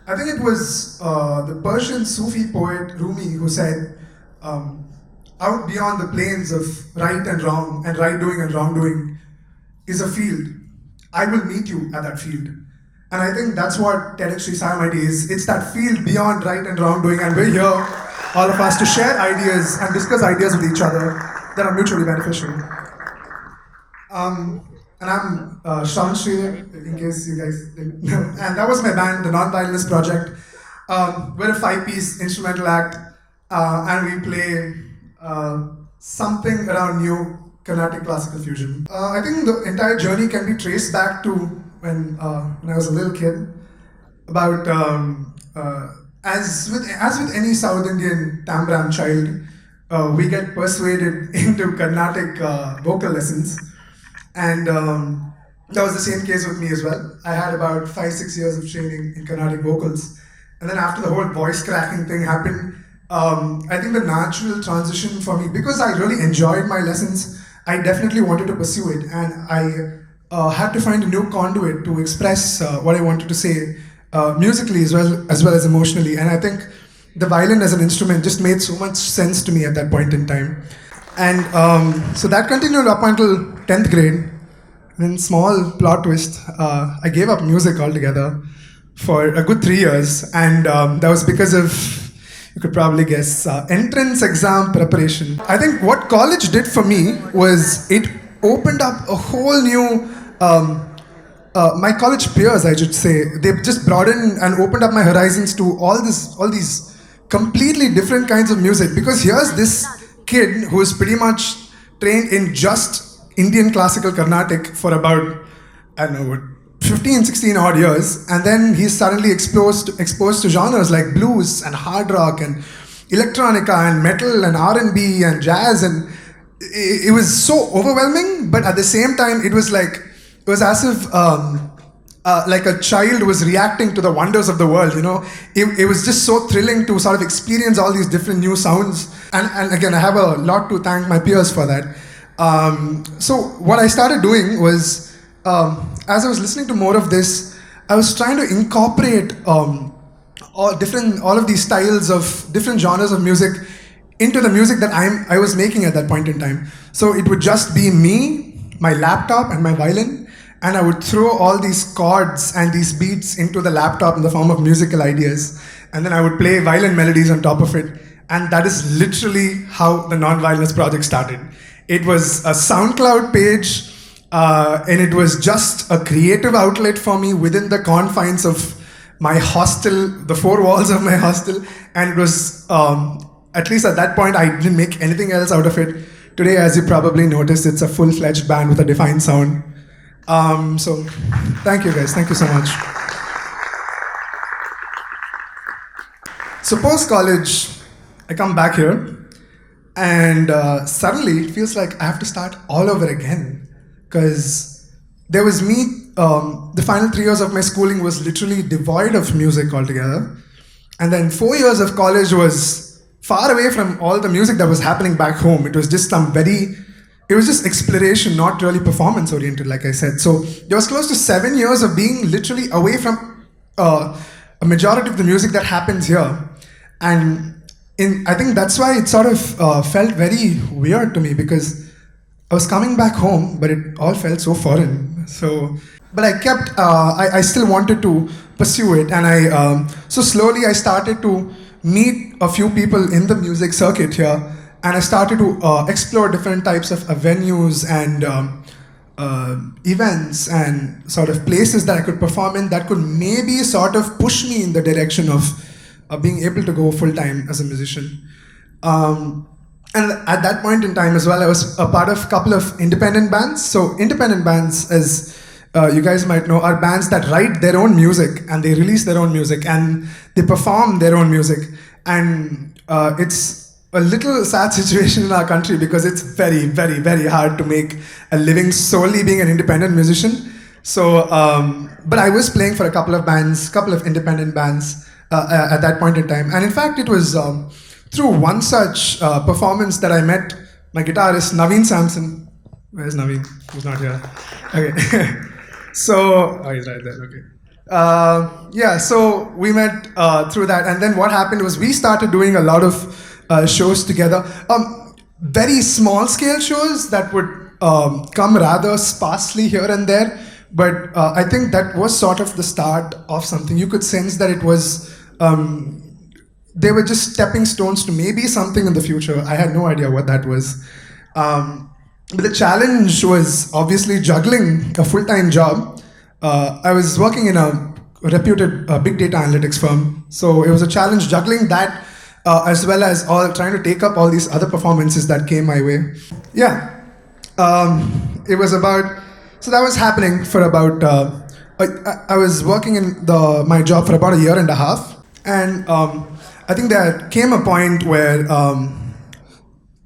I think it was the Persian Sufi poet Rumi who said, out beyond the plains of right and wrong and right doing and wrongdoing is a field. I will meet you at that field. And I think that's what TEDxSriSairamIT is. It's that field beyond right and wrongdoing, and we're here, all of us, to share ideas and discuss ideas with each other that are mutually beneficial. And I'm Shravan Sridhar, in case you guys didn't know. And that was my band, the Non-Violinist project. We're a 5-piece instrumental act, and we play something around new Carnatic classical fusion. I think the entire journey can be traced back to when I was a little kid. About as with any South Indian tambram child, we get persuaded into Carnatic vocal lessons. And that was the same case with me as well. I had about 5-6 years of training in Carnatic vocals. And then after the whole voice cracking thing happened, I think the natural transition for me, because I really enjoyed my lessons, I definitely wanted to pursue it. And I had to find a new conduit to express what I wanted to say musically as well as emotionally. And I think the violin as an instrument just made so much sense to me at that point in time. And so that continued up until 10th grade. Then, small plot twist, I gave up music altogether for a good 3 years. And that was because of, you could probably guess, entrance exam preparation. I think what college did for me was it opened up a whole new, my college peers, I should say, they just broadened and opened up my horizons to all these completely different kinds of music. Because here's this kid who is pretty much trained in just Indian classical Carnatic for about, I don't know, 15, 16 odd years, and then he's suddenly exposed to genres like blues and hard rock and electronica and metal and R&B and jazz, and it was so overwhelming. But at the same time, it was as if like a child was reacting to the wonders of the world, you know. It was just so thrilling to sort of experience all these different new sounds. And again, I have a lot to thank my peers for that. So what I started doing was, as I was listening to more of this, I was trying to incorporate all of these styles of different genres of music into the music that I was making at that point in time. So it would just be me, my laptop, and my violin, and I would throw all these chords and these beats into the laptop in the form of musical ideas, and then I would play violin melodies on top of it. And that is literally how the Non-Violinist project started. It was a SoundCloud page, and it was just a creative outlet for me within the confines of my hostel, the 4 walls of my hostel. And it was, at least at that point, I didn't make anything else out of it. Today, as you probably noticed, it's a full-fledged band with a defined sound. So thank you guys, thank you so much. So post-college, I come back here, and suddenly it feels like I have to start all over again, because there was me, the final 3 years of my schooling was literally devoid of music altogether, and then 4 years of college was far away from all the music that was happening back home. It was just it was just exploration, not really performance oriented, like I said. So there was close to 7 years of being literally away from a majority of the music that happens here. And I think that's why it sort of felt very weird to me, because I was coming back home, but it all felt so foreign. So, but I kept, I still wanted to pursue it. And so slowly I started to meet a few people in the music circuit here. And I started to explore different types of venues and events and sort of places that I could perform in that could maybe sort of push me in the direction of being able to go full-time as a musician. And at that point in time as well, I was a part of a couple of independent bands. So independent bands, as you guys might know, are bands that write their own music and they release their own music and they perform their own music. And it's a little sad situation in our country because it's very, very, very hard to make a living solely being an independent musician. So, but I was playing for a couple of independent bands at that point in time. And in fact, it was through one such performance that I met my guitarist, Naveen Sampson. Where's Naveen? Who's not here? Okay. So, oh, he's right there, okay. Yeah, so we met through that, and then what happened was we started doing a lot of shows together. Very small scale shows that would come rather sparsely here and there, but I think that was sort of the start of something. You could sense that it was. They were just stepping stones to maybe something in the future. I had no idea what that was. But the challenge was obviously juggling a full-time job. I was working in a reputed big data analytics firm, so it was a challenge juggling that as well as all trying to take up all these other performances that came my way. Yeah, it was about, so that was happening for about. I was working in my job for about a year and a half, and I think there came a point where.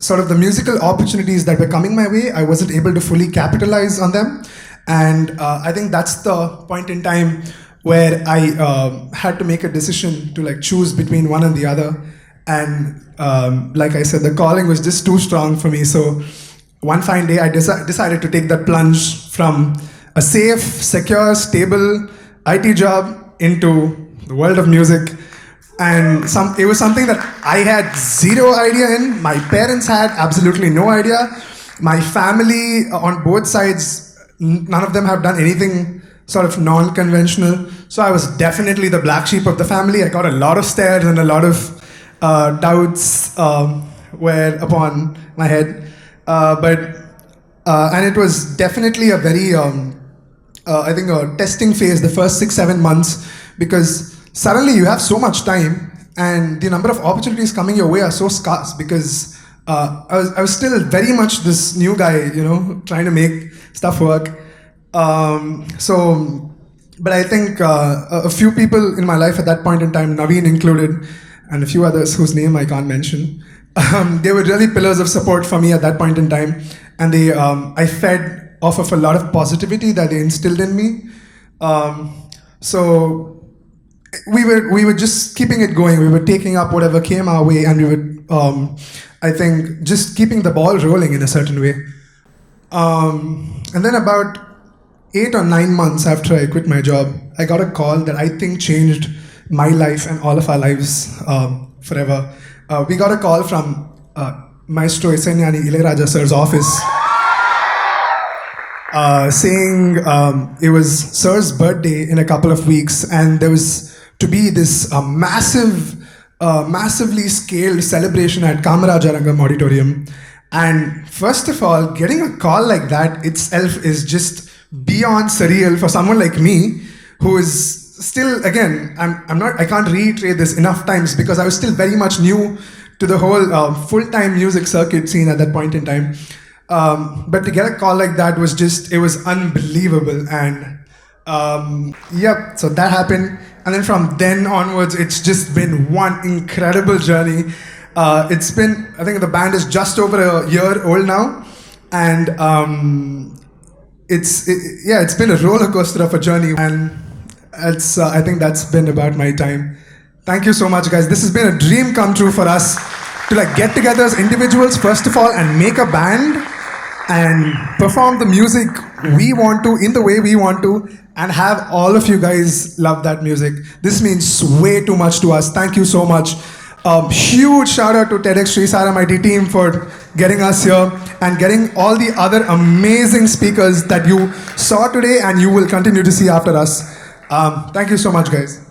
Sort of the musical opportunities that were coming my way, I wasn't able to fully capitalize on them. And I think that's the point in time where I had to make a decision to like choose between one and the other. And like I said, the calling was just too strong for me. So one fine day, I decided to take that plunge from a safe, secure, stable IT job into the world of music. And it was something that I had zero idea in. My parents had absolutely no idea. My family on both sides, none of them have done anything sort of non-conventional. So I was definitely the black sheep of the family. I got a lot of stares and a lot of doubts were upon my head. And it was definitely a very, I think, a testing phase, the first 6-7 months, because suddenly you have so much time and the number of opportunities coming your way are so scarce because I was still very much this new guy, trying to make stuff work. But I think a few people in my life at that point in time, Naveen included, and a few others whose name I can't mention, they were really pillars of support for me at that point in time. And I fed off of a lot of positivity that they instilled in me. So we were just keeping it going. We were taking up whatever came our way, and we were, I think, just keeping the ball rolling in a certain way. And then about 8 or 9 months after I quit my job, I got a call that I think changed my life and all of our lives forever. We got a call from Maestro Isenyani Ilayaraja sir's office saying it was sir's birthday in a couple of weeks, and there was to be this massively scaled celebration at Kamarajarangam Auditorium. And first of all, getting a call like that itself is just beyond surreal for someone like me, who is still, again, I can't reiterate this enough times because I was still very much new to the whole full-time music circuit scene at that point in time. But to get a call like that was just, it was unbelievable. And yep, so that happened. And then from then onwards, it's just been one incredible journey. It's been, I think the band is just over a year old now. And it's been a roller coaster of a journey. And I think that's been about my time. Thank you so much, guys. This has been a dream come true for us to like get together as individuals, first of all, and make a band and perform the music we want to in the way we want to, and have all of you guys love that music. This means way too much to us. Thank you so much. Huge shout out to TEDxSriSairamIT team for getting us here and getting all the other amazing speakers that you saw today and you will continue to see after us. Thank you so much, guys.